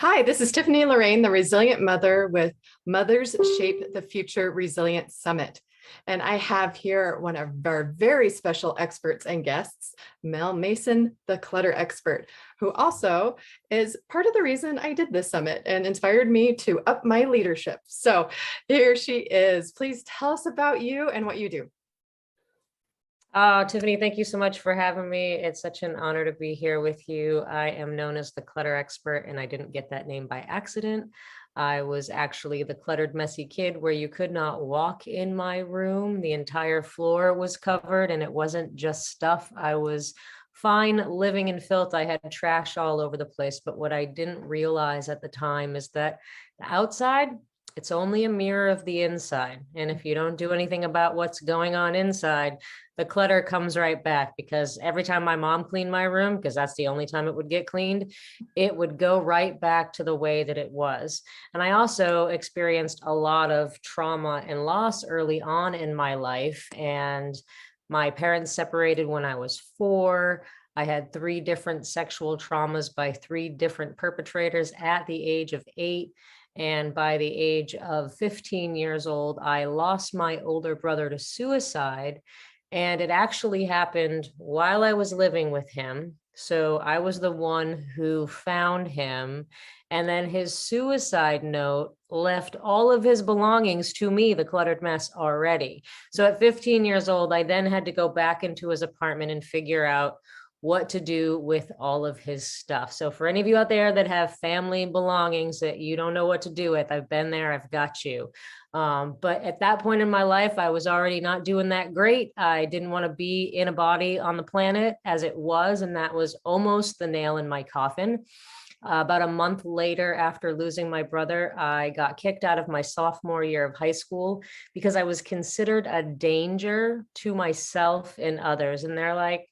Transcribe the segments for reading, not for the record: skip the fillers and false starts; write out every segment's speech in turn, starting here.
Hi, this is Tiffany Lorraine, the Resilient Mother with Mothers Shape the Future Resilient Summit. And I have here one of our very special experts and guests, Mel Mason, the Clutter Expert, who also is part of the reason I did this summit and inspired me to up my leadership. So here she is. Please tell us about you and what you do. Oh, Tiffany, thank you so much for having me. It's such an honor to be here with you. I am known as the Clutter Expert, and I didn't get that name by accident. I was actually the cluttered, messy kid where you could not walk in my room. The entire floor was covered, and it wasn't just stuff. I was fine living in filth. I had trash all over the place. But what I didn't realize at the time is that the outside, it's only a mirror of the inside. And if you don't do anything about what's going on inside, the clutter comes right back, because every time my mom cleaned my room, because that's the only time it would get cleaned, it would go right back to the way that it was. And I also experienced a lot of trauma and loss early on in my life. And my parents separated when I was 4. I had 3 different sexual traumas by 3 different perpetrators at the age of 8. And by the age of 15 years old, I lost my older brother to suicide. And it actually happened while I was living with him. So I was the one who found him. And then his suicide note left all of his belongings to me, the cluttered mess, already. So at 15 years old, I then had to go back into his apartment and figure out what to do with all of his stuff. So for any of you out there that have family belongings that you don't know what to do with, I've been there, I've got you. But at that point in my life, I was already not doing that great. I didn't want to be in a body on the planet as it was, and that was almost the nail in my coffin. About a month later, after losing my brother, I got kicked out of my sophomore year of high school because I was considered a danger to myself and others. And they're like,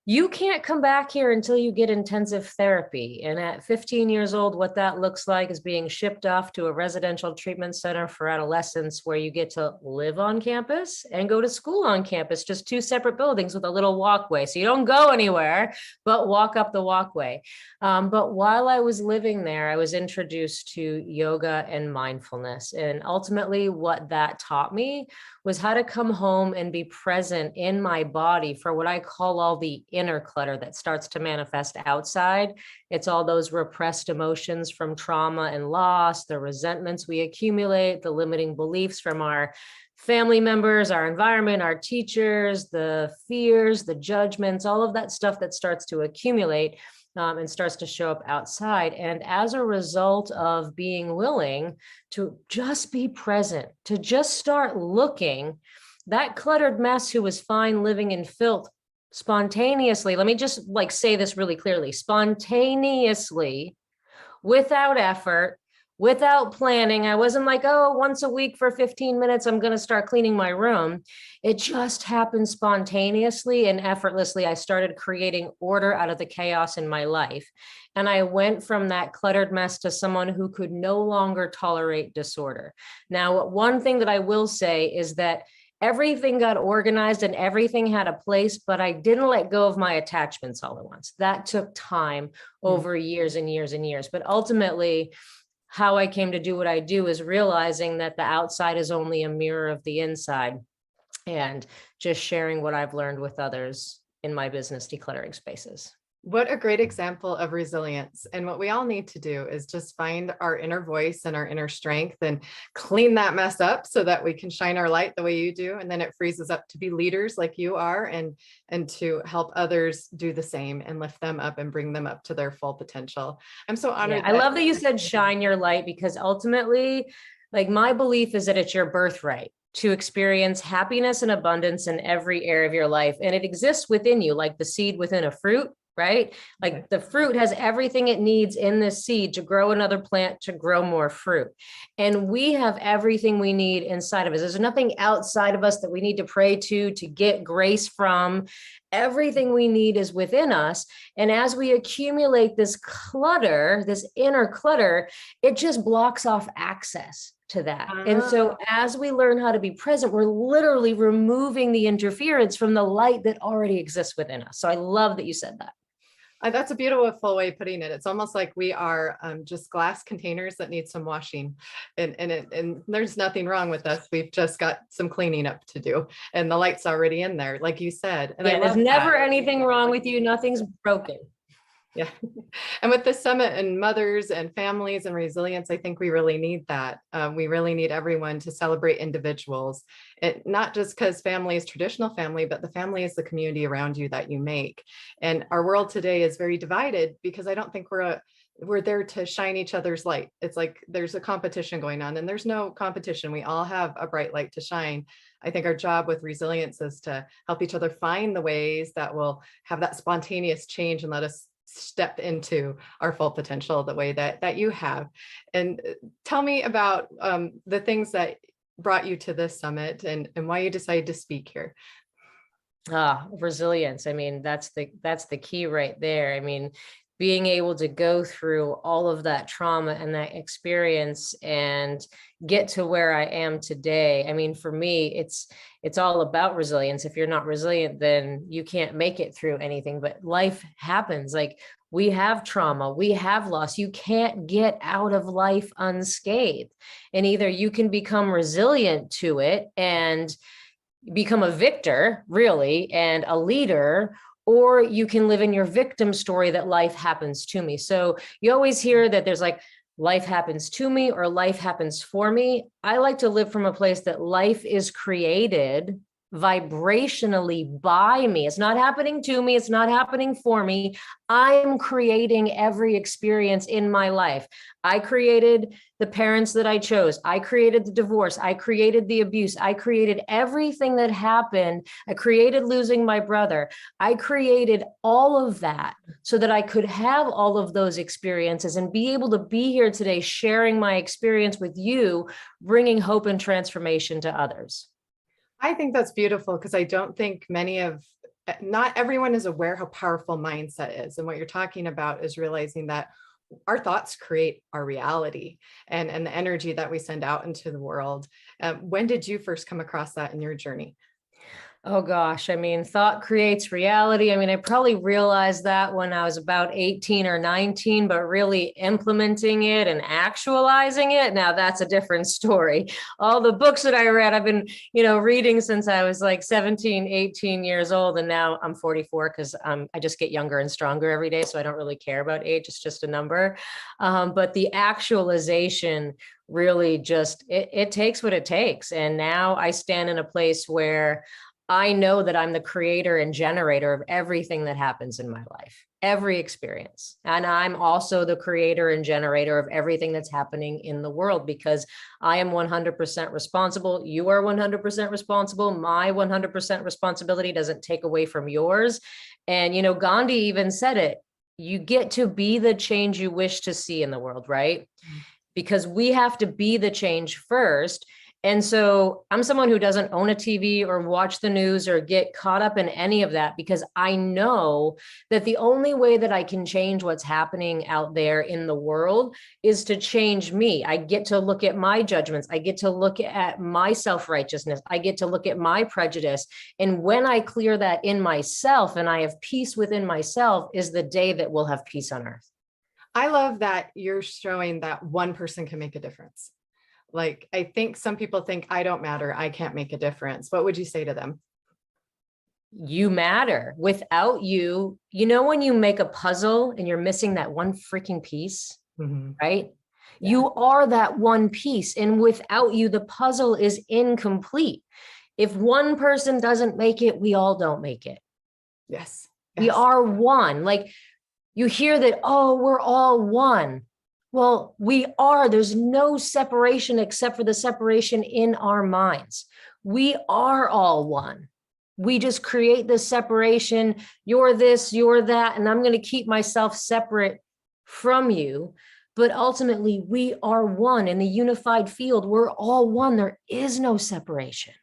you can't come back here until you get intensive therapy. And at 15 years old, what that looks like is being shipped off to a residential treatment center for adolescents, where you get to live on campus and go to school on campus, just 2 separate buildings with a little walkway. So you don't go anywhere, but walk up the walkway. But while I was living there, I was introduced to yoga and mindfulness. And ultimately what that taught me was how to come home and be present in my body for what I call all the inner clutter that starts to manifest outside. It's all those repressed emotions from trauma and loss, the resentments we accumulate, the limiting beliefs from our family members, our environment, our teachers, the fears, the judgments, all of that stuff that starts to accumulate and starts to show up outside. And as a result of being willing to just be present, to just start looking, that cluttered mess who was fine living in filth spontaneously, let me just say this really clearly, spontaneously, without effort, without planning. I wasn't like, oh, once a week for 15 minutes, I'm going to start cleaning my room. It just happened spontaneously and effortlessly. I started creating order out of the chaos in my life. And I went from that cluttered mess to someone who could no longer tolerate disorder. Now, one thing that I will say is that everything got organized and everything had a place, but I didn't let go of my attachments all at once. That took time over years and years and years. But ultimately, how I came to do what I do is realizing that the outside is only a mirror of the inside, and just sharing what I've learned with others in my business, decluttering spaces. What a great example of resilience. And what we all need to do is just find our inner voice and our inner strength and clean that mess up so that we can shine our light the way you do. And then it frees us up to be leaders like you are, and to help others do the same and lift them up and bring them up to their full potential. I'm so honored. I love that you said shine your light, because ultimately, my belief is that it's your birthright to experience happiness and abundance in every area of your life. And it exists within you, like the seed within a fruit, right? Like the fruit has everything it needs in this seed to grow another plant, to grow more fruit. And we have everything we need inside of us. There's nothing outside of us that we need to pray to get grace from. Everything we need is within us. And as we accumulate this clutter, this inner clutter, it just blocks off access to that. And so as we learn how to be present, we're literally removing the interference from the light that already exists within us. So I love that you said that. That's a beautiful way of putting it. It's almost like we are just glass containers that need some washing, and there's nothing wrong with us. We've just got some cleaning up to do, and the light's already in there, like you said. And I Yeah, there's love never that. anything wrong with you. Nothing's broken. Yeah. And with the summit and mothers and families and resilience, I think we really need that. We really need everyone to celebrate individuals. Not just because family is traditional family, but the family is the community around you that you make. And our world today is very divided because I don't think we're there to shine each other's light. It's like there's a competition going on, and there's no competition. We all have a bright light to shine. I think our job with resilience is to help each other find the ways that will have that spontaneous change and let us step into our full potential the way that you have. And tell me about the things that brought you to this summit and why you decided to speak here. Resilience. I mean, that's the key right there. I mean, being able to go through all of that trauma and that experience and get to where I am today. I mean, for me, it's all about resilience. If you're not resilient, then you can't make it through anything, but life happens. Like, we have trauma, we have loss. You can't get out of life unscathed. And either you can become resilient to it and become a victor, really, and a leader, or you can live in your victim story that life happens to me. So you always hear that there's like, life happens to me or life happens for me. I like to live from a place that life is created vibrationally by me. It's not happening to me. It's not happening for me. I'm creating every experience in my life. I created the parents that I chose. I created the divorce. I created the abuse. I created everything that happened. I created losing my brother. I created all of that so that I could have all of those experiences and be able to be here today, sharing my experience with you, bringing hope and transformation to others. I think that's beautiful because I don't think not everyone is aware how powerful mindset is. And what you're talking about is realizing that our thoughts create our reality and the energy that we send out into the world. When did you first come across that in your journey? Oh gosh, I mean, thought creates reality. I mean, I probably realized that when I was about 18 or 19, but really implementing it and actualizing it, now that's a different story. All the books that I read, I've been, reading since I was like 17, 18 years old. And now I'm 44 because I just get younger and stronger every day. So I don't really care about age. It's just a number. But the actualization really just, it takes what it takes. And now I stand in a place where I know that I'm the creator and generator of everything that happens in my life, every experience. And I'm also the creator and generator of everything that's happening in the world because I am 100% responsible. You are 100% responsible. My 100% responsibility doesn't take away from yours. And, Gandhi even said it, you get to be the change you wish to see in the world, right? Because we have to be the change first. And so I'm someone who doesn't own a TV or watch the news or get caught up in any of that because I know that the only way that I can change what's happening out there in the world is to change me. I get to look at my judgments. I get to look at my self-righteousness. I get to look at my prejudice. And when I clear that in myself and I have peace within myself is the day that we'll have peace on earth. I love that you're showing that one person can make a difference. Like, I think some people think I don't matter, I can't make a difference. What would you say to them? You matter. Without you, when you make a puzzle and you're missing that one freaking piece, right? Yeah. You are that one piece. And without you, the puzzle is incomplete. If one person doesn't make it, we all don't make it. Yes. We are one. Like, you hear that, oh, we're all one. Well, we are. There's no separation except for the separation in our minds. We are all one. We just create this separation. You're this, you're that, and I'm going to keep myself separate from you. But ultimately, we are one in the unified field. We're all one. There is no separation.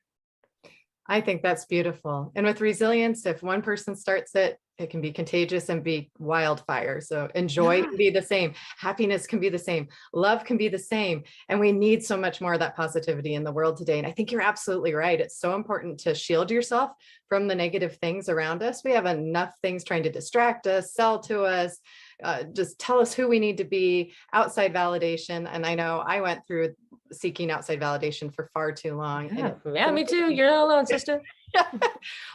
I think that's beautiful. And with resilience, if one person starts it, it can be contagious and be wildfire. So enjoy can be the same. Happiness can be the same. Love can be the same. And we need so much more of that positivity in the world today. And I think you're absolutely right. It's so important to shield yourself from the negative things around us. We have enough things trying to distract us, sell to us, just tell us who we need to be, outside validation. And I know I went through seeking outside validation for far too long. Yeah, me too. You're not alone, sister.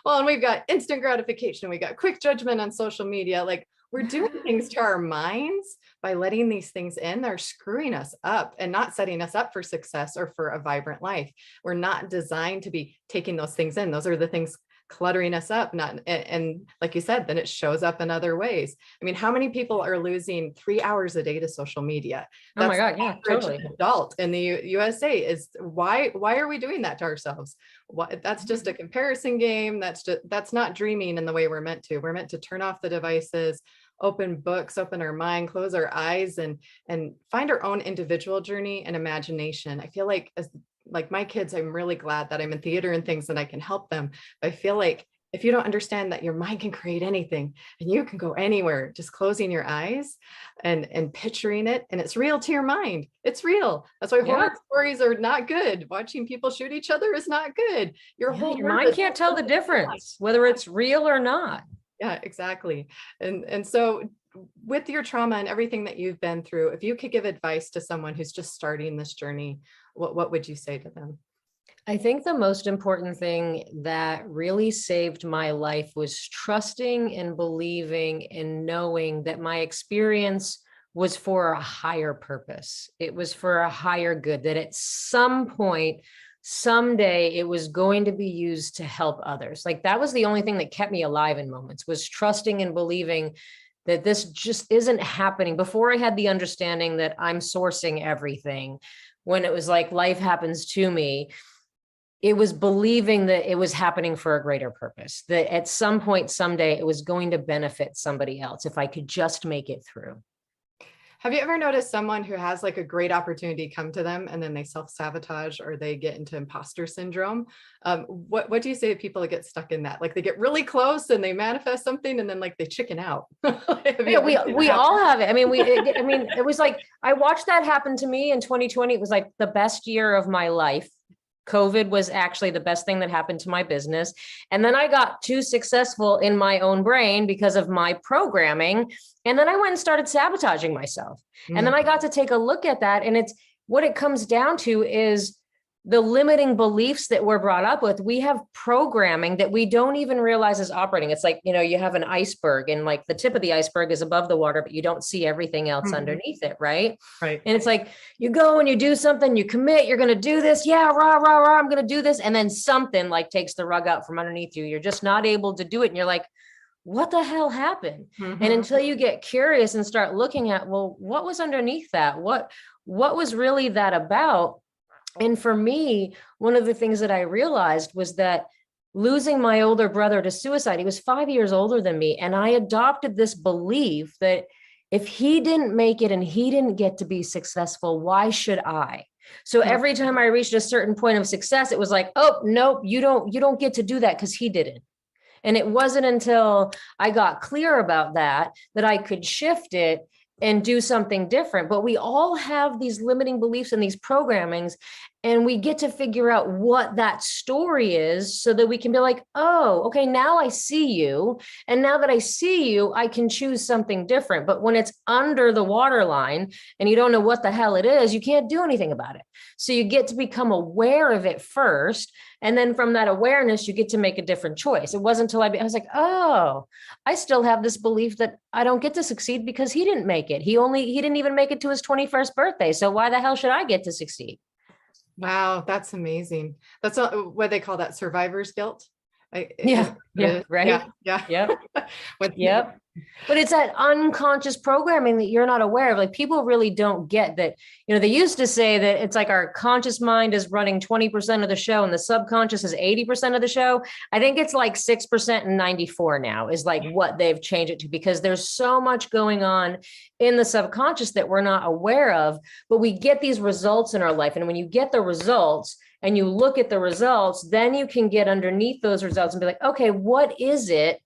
Well, and we've got instant gratification. We got quick judgment on social media. Like, we're doing things to our minds by letting these things in. They're screwing us up and not setting us up for success or for a vibrant life. We're not designed to be taking those things in. Those are the things cluttering us up. And like you said, then it shows up in other ways. I mean, how many people are losing 3 hours a day to social media? That's, oh my God, yeah, totally. Adult in the USA is why are we doing that to ourselves? That's just a comparison game. That's not dreaming in the way we're meant to. We're meant to turn off the devices, open books, open our mind, close our eyes, and find our own individual journey and imagination. I feel like my kids, I'm really glad that I'm in theater and things and I can help them. I feel like if you don't understand that your mind can create anything and you can go anywhere, just closing your eyes and picturing it, and it's real to your mind. It's real. That's why horror stories are not good. Watching people shoot each other is not good. Your whole your mind can't tell the difference, whether it's real or not. Yeah, exactly. And so with your trauma and everything that you've been through, if you could give advice to someone who's just starting this journey, what would you say to them? I think the most important thing that really saved my life was trusting and believing and knowing that my experience was for a higher purpose. It was for a higher good, that at some point, someday it was going to be used to help others. Like, that was the only thing that kept me alive in moments, was trusting and believing that this just isn't happening. Before I had the understanding that I'm sourcing everything, when it was like life happens to me, it was believing that it was happening for a greater purpose, that at some point, someday it was going to benefit somebody else if I could just make it through. Have you ever noticed someone who has like a great opportunity come to them and then they self-sabotage or they get into imposter syndrome? What do you say to people that get stuck in that? Like, they get really close and they manifest something and then like they chicken out. Yeah, we all have it. I mean, it was like, I watched that happen to me in 2020. It was like the best year of my life. COVID was actually the best thing that happened to my business. And then I got too successful in my own brain because of my programming. And then I went and started sabotaging myself. And then I got to take a look at that. And it's what it comes down to is the limiting beliefs that we're brought up with. We have programming that we don't even realize is operating. It's like, you have an iceberg and like the tip of the iceberg is above the water, but you don't see everything else underneath it. Right. And it's like, you go and you do something, you commit, you're going to do this. Yeah. Rah, rah, rah. I'm going to do this. And then something like takes the rug out from underneath you. You're just not able to do it. And you're like, what the hell happened? And until you get curious and start looking at, well, what was underneath that? What was really that about? And for me, one of the things that I realized was that losing my older brother to suicide, he was 5 years older than me. And I adopted this belief that if he didn't make it and he didn't get to be successful, why should I? So every time I reached a certain point of success, it was like, oh, nope, you don't get to do that because he didn't. And it wasn't until I got clear about that I could shift it and do something different. But we all have these limiting beliefs and these programmings, and we get to figure out what that story is so that we can be like, oh, okay, now I see you. And now that I see you, I can choose something different. But when it's under the waterline and you don't know what the hell it is, you can't do anything about it. So you get to become aware of it first. And then from that awareness, you get to make a different choice. It wasn't until I was like, oh, I still have this belief that I don't get to succeed because he didn't make it. He didn't even make it to his 21st birthday. So why the hell should I get to succeed? Wow, that's amazing. That's what they call that, survivor's guilt. Right. Yeah. Yep. Yep. But it's that unconscious programming that you're not aware of. Like, people really don't get that. They used to say that it's like our conscious mind is running 20% of the show and the subconscious is 80% of the show. I think it's like 6% and 94 now is like what they've changed it to, because there's so much going on in the subconscious that we're not aware of, but we get these results in our life. And when you get the results and you look at the results, then you can get underneath those results and be like, okay, what is it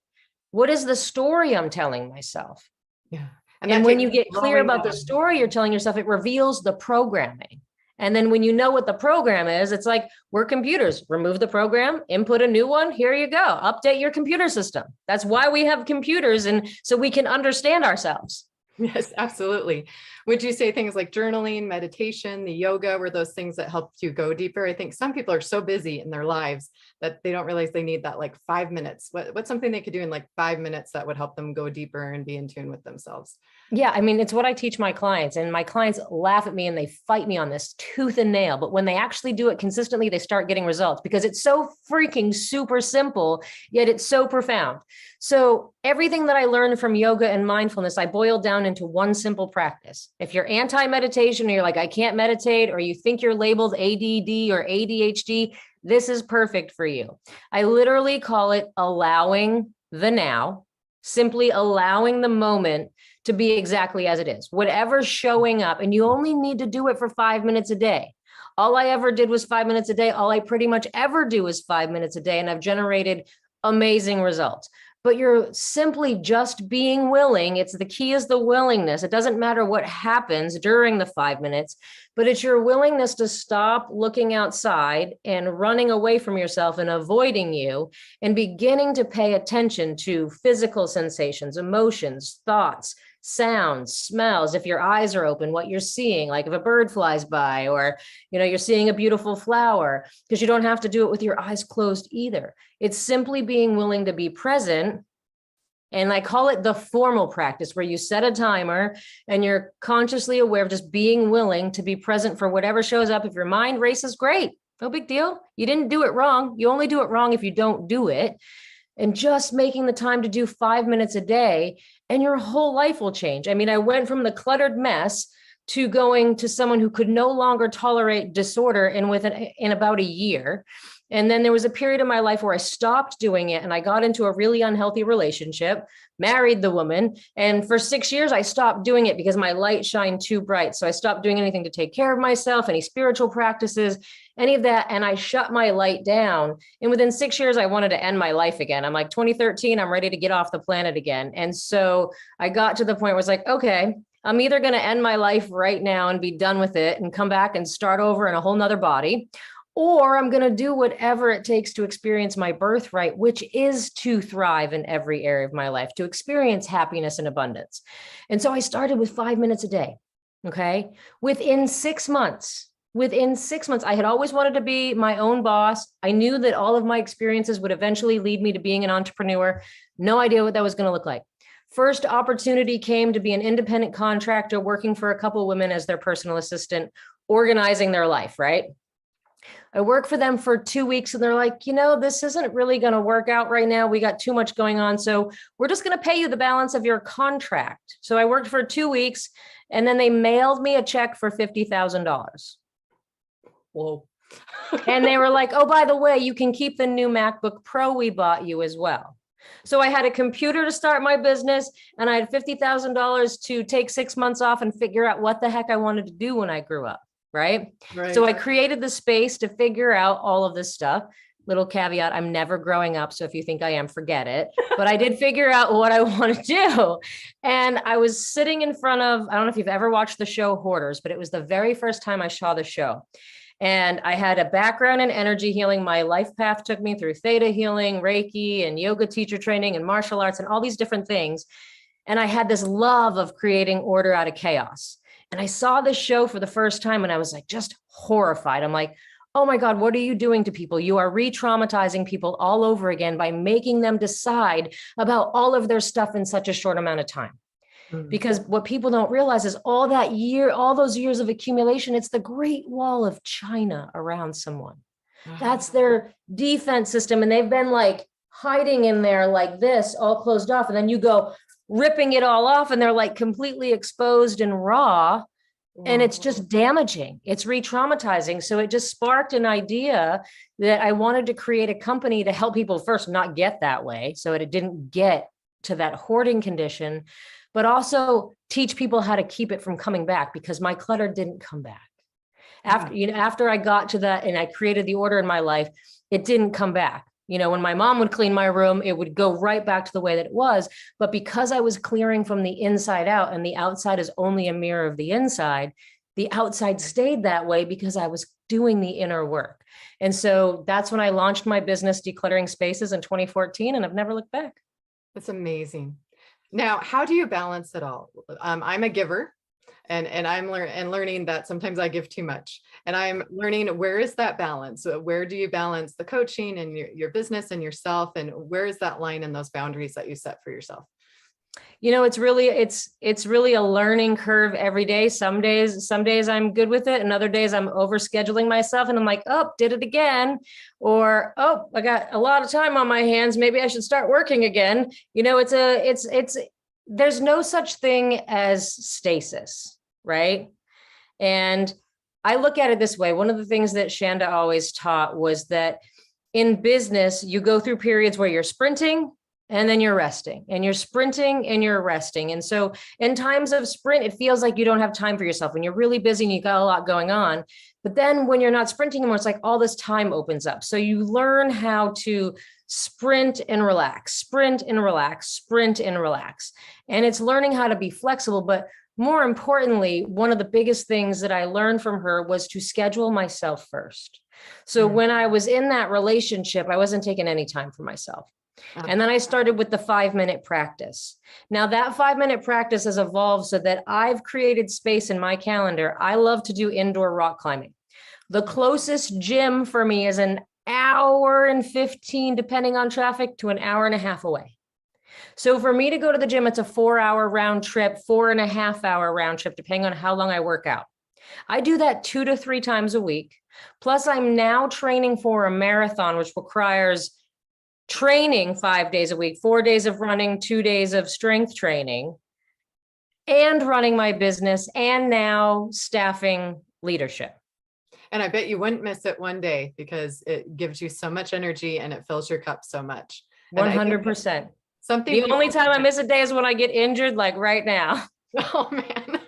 What is the story I'm telling myself? Yeah. And when you get clear about the story you're telling yourself, it reveals the programming. And then when you know what the program is, it's like, we're computers, remove the program, input a new one. Here you go. Update your computer system. That's why we have computers. And so we can understand ourselves. Yes, absolutely. Would you say things like journaling, meditation, the yoga were those things that helped you go deeper? I think some people are so busy in their lives that they don't realize they need that like 5 minutes. What's something they could do in like 5 minutes that would help them go deeper and be in tune with themselves? Yeah, I mean, it's what I teach my clients, and my clients laugh at me and they fight me on this tooth and nail. But when they actually do it consistently, they start getting results because it's so freaking super simple, yet it's so profound. So everything that I learned from yoga and mindfulness, I boiled down into one simple practice. If you're anti-meditation or you're like, I can't meditate, or you think you're labeled ADD or ADHD, this is perfect for you. I literally call it allowing the now, simply allowing the moment to be exactly as it is, whatever's showing up. And you only need to do it for 5 minutes a day. All I ever did was 5 minutes a day. All I pretty much ever do is 5 minutes a day. And I've generated amazing results. But you're simply just being willing. It's the key is the willingness. It doesn't matter what happens during the 5 minutes, but it's your willingness to stop looking outside and running away from yourself and avoiding you and beginning to pay attention to physical sensations, emotions, thoughts, sounds, smells. If your eyes are open, what you're seeing, like if a bird flies by, or you're seeing a beautiful flower, because you don't have to do it with your eyes closed either. It's simply being willing to be present. And I call it the formal practice, where you set a timer and you're consciously aware of just being willing to be present for whatever shows up. If your mind races, great, no big deal. You didn't do it wrong. You only do it wrong if you don't do it. And just making the time to do 5 minutes a day, and your whole life will change. I mean, I went from the cluttered mess to going to someone who could no longer tolerate disorder in about a year. And then there was a period of my life where I stopped doing it, and I got into a really unhealthy relationship, married the woman. And for 6 years, I stopped doing it because my light shined too bright. So I stopped doing anything to take care of myself, any spiritual practices, any of that. And I shut my light down. And within 6 years, I wanted to end my life again. I'm like, 2013, I'm ready to get off the planet again. And so I got to the point where it's like, okay, I'm either going to end my life right now and be done with it and come back and start over in a whole nother body, or I'm going to do whatever it takes to experience my birthright, which is to thrive in every area of my life, to experience happiness and abundance. And so I started with 5 minutes a day. Okay. Within 6 months, I had always wanted to be my own boss. I knew that all of my experiences would eventually lead me to being an entrepreneur. No idea what that was going to look like. First opportunity came to be an independent contractor working for a couple of women as their personal assistant, organizing their life, right? I worked for them for 2 weeks and they're like, this isn't really going to work out right now. We got too much going on. So we're just going to pay you the balance of your contract. So I worked for 2 weeks and then they mailed me a check for $50,000. Whoa. And they were like, oh, by the way, you can keep the new MacBook Pro we bought you as well. So I had a computer to start my business, and I had $50,000 to take 6 months off and figure out what the heck I wanted to do when I grew up. Right. So I created the space to figure out all of this stuff. Little caveat, I'm never growing up. So if you think I am, forget it. But I did figure out what I want to do. And I was sitting in front of, I don't know if you've ever watched the show Hoarders, but it was the very first time I saw the show. And I had a background in energy healing. My life path took me through theta healing, Reiki, and yoga teacher training and martial arts and all these different things. And I had this love of creating order out of chaos. And I saw this show for the first time and I was like, just horrified. I'm like, oh my God, what are you doing to people? You are re-traumatizing people all over again by making them decide about all of their stuff in such a short amount of time. Because what people don't realize is all those years of accumulation, it's the Great Wall of China around someone. That's their defense system. And they've been like hiding in there like this, all closed off. And then you go ripping it all off and they're like completely exposed and raw. And it's just damaging. It's re-traumatizing. So it just sparked an idea that I wanted to create a company to help people first not get that way, so that it didn't get to that hoarding condition, but also teach people how to keep it from coming back, because my clutter didn't come back. After I got to that and I created the order in my life, it didn't come back. When my mom would clean my room, it would go right back to the way that it was. But because I was clearing from the inside out, and the outside is only a mirror of the inside, the outside stayed that way because I was doing the inner work. And so that's when I launched my business, Decluttering Spaces, in 2014, and I've never looked back. That's amazing. Now, how do you balance it all? I'm a giver, and I'm learning that sometimes I give too much, and I'm learning, where is that balance? Where do you balance the coaching and your business and yourself, and where is that line and those boundaries that you set for yourself? It's really a learning curve every day. Some days I'm good with it, and other days I'm overscheduling myself, and I'm like, oh, did it again, or oh, I got a lot of time on my hands. Maybe I should start working again. There's no such thing as stasis, right? And I look at it this way. One of the things that Shanda always taught was that in business, you go through periods where you're sprinting and then you're resting, and you're sprinting and you're resting. And so in times of sprint, it feels like you don't have time for yourself, and you're really busy and you got a lot going on. But then when you're not sprinting anymore, it's like all this time opens up. So you learn how to sprint and relax, sprint and relax, sprint and relax. And it's learning how to be flexible. But more importantly, one of the biggest things that I learned from her was to schedule myself first. So when I was in that relationship, I wasn't taking any time for myself. And then I started with the 5-minute practice. Now that 5-minute practice has evolved so that I've created space in my calendar. I love to do indoor rock climbing. The closest gym for me is an hour and 15, depending on traffic, to an hour and a half away. So for me to go to the gym, it's a 4-hour round trip, 4.5-hour round trip, depending on how long I work out. I do that 2 to 3 times a week. Plus I'm now training for a marathon, which requires training 5 days a week, 4 days of running, 2 days of strength training, and running my business, and now staffing leadership. And I bet you wouldn't miss it one day, because it gives you so much energy and it fills your cup so much. 100%. Something the only time I miss a day is when I get injured, like right now. Oh man.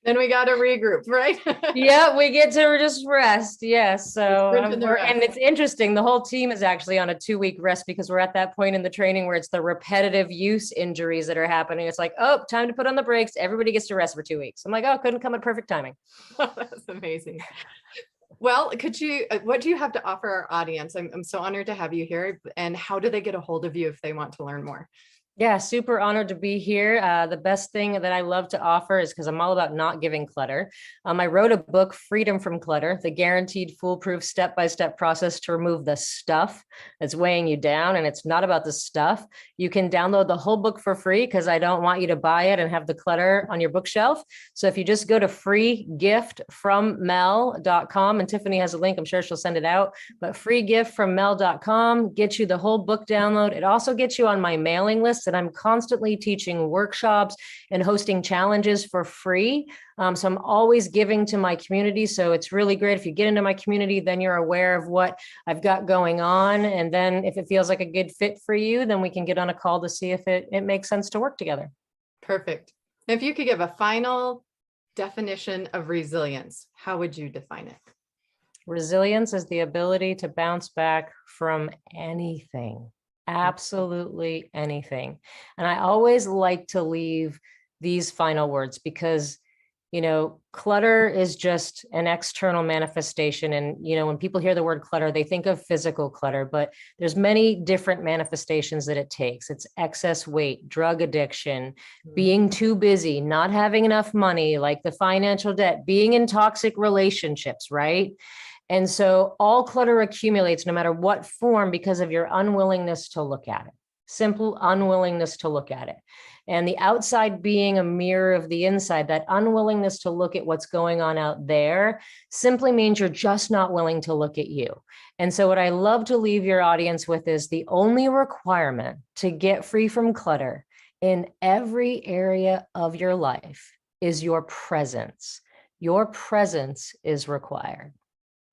Then we got to regroup, right? Yeah, we get to just rest. Yes. So, and it's interesting. The whole team is actually on a 2-week rest, because we're at that point in the training where it's the repetitive use injuries that are happening. It's like, oh, time to put on the brakes. Everybody gets to rest for 2 weeks. I'm like, oh, couldn't come at perfect timing. Oh, that's amazing. Well, what do you have to offer our audience? I'm so honored to have you here. And how do they get a hold of you if they want to learn more? Yeah, super honored to be here. The best thing that I love to offer is, because I'm all about not giving clutter. I wrote a book, Freedom from Clutter, the guaranteed foolproof step-by-step process to remove the stuff that's weighing you down. And it's not about the stuff. You can download the whole book for free, because I don't want you to buy it and have the clutter on your bookshelf. So if you just go to freegiftfrommel.com, and Tiffany has a link, I'm sure she'll send it out, but freegiftfrommel.com gets you the whole book download. It also gets you on my mailing list, and I'm constantly teaching workshops and hosting challenges for free. So I'm always giving to my community. So it's really great. If you get into my community, then you're aware of what I've got going on. And then if it feels like a good fit for you, then we can get on a call to see if it makes sense to work together. Perfect. If you could give a final definition of resilience, how would you define it? Resilience is the ability to bounce back from anything. Absolutely anything. And I always like to leave these final words, because, clutter is just an external manifestation. And, when people hear the word clutter, they think of physical clutter, but there's many different manifestations that it takes. It's excess weight, drug addiction, being too busy, not having enough money, like the financial debt, being in toxic relationships, right? And so all clutter accumulates, no matter what form, because of your unwillingness to look at it. Simple unwillingness to look at it. And the outside being a mirror of the inside, that unwillingness to look at what's going on out there simply means you're just not willing to look at you. And so what I love to leave your audience with is, the only requirement to get free from clutter in every area of your life is your presence. Your presence is required.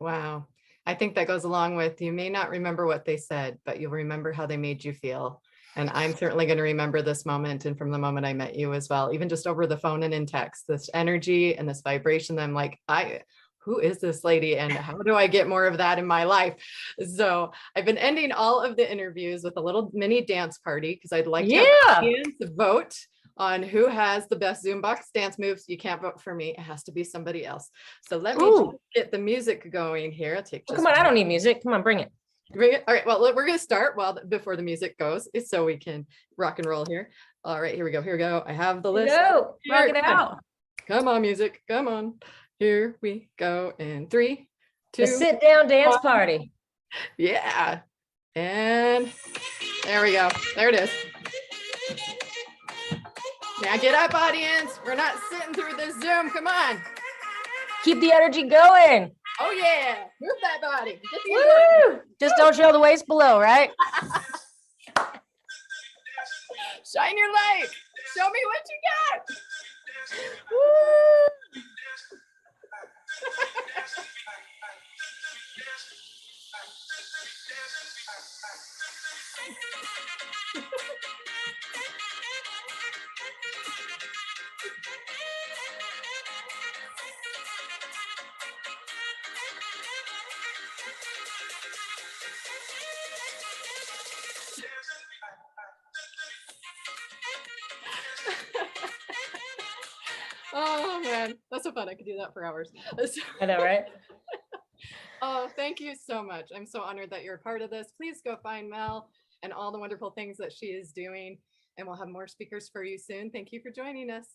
Wow. I think that goes along with, you may not remember what they said, but you'll remember how they made you feel. And I'm certainly going to remember this moment, and from the moment I met you as well, even just over the phone and in text, this energy and this vibration. I'm like, who is this lady and how do I get more of that in my life? So I've been ending all of the interviews with a little mini dance party because I'd like to have the audience vote on who has the best Zoombox dance moves. You can't vote for me. It has to be somebody else. So let me just get the music going here. I'll take come on, I don't need music. Come on, bring it. Bring it. All right, well, we're going to start before the music goes so we can rock and roll here. All right, here we go. Here we go. I have the list. Go, rock it out. Come on, music. Come on. Here we go. In 3, 2. The sit down dance party. Yeah. And there we go. There it is. Now get up, audience. We're not sitting through this Zoom. Come on. Keep the energy going. Oh, yeah. Move that body. Get the Woo! Just don't show the waist below, right? Shine your light. Show me what you got. Woo! Oh man, that's so fun. I could do that for hours. I know, right? Oh, thank you so much. I'm so honored that you're a part of this. Please go find Mel and all the wonderful things that she is doing. And we'll have more speakers for you soon. Thank you for joining us.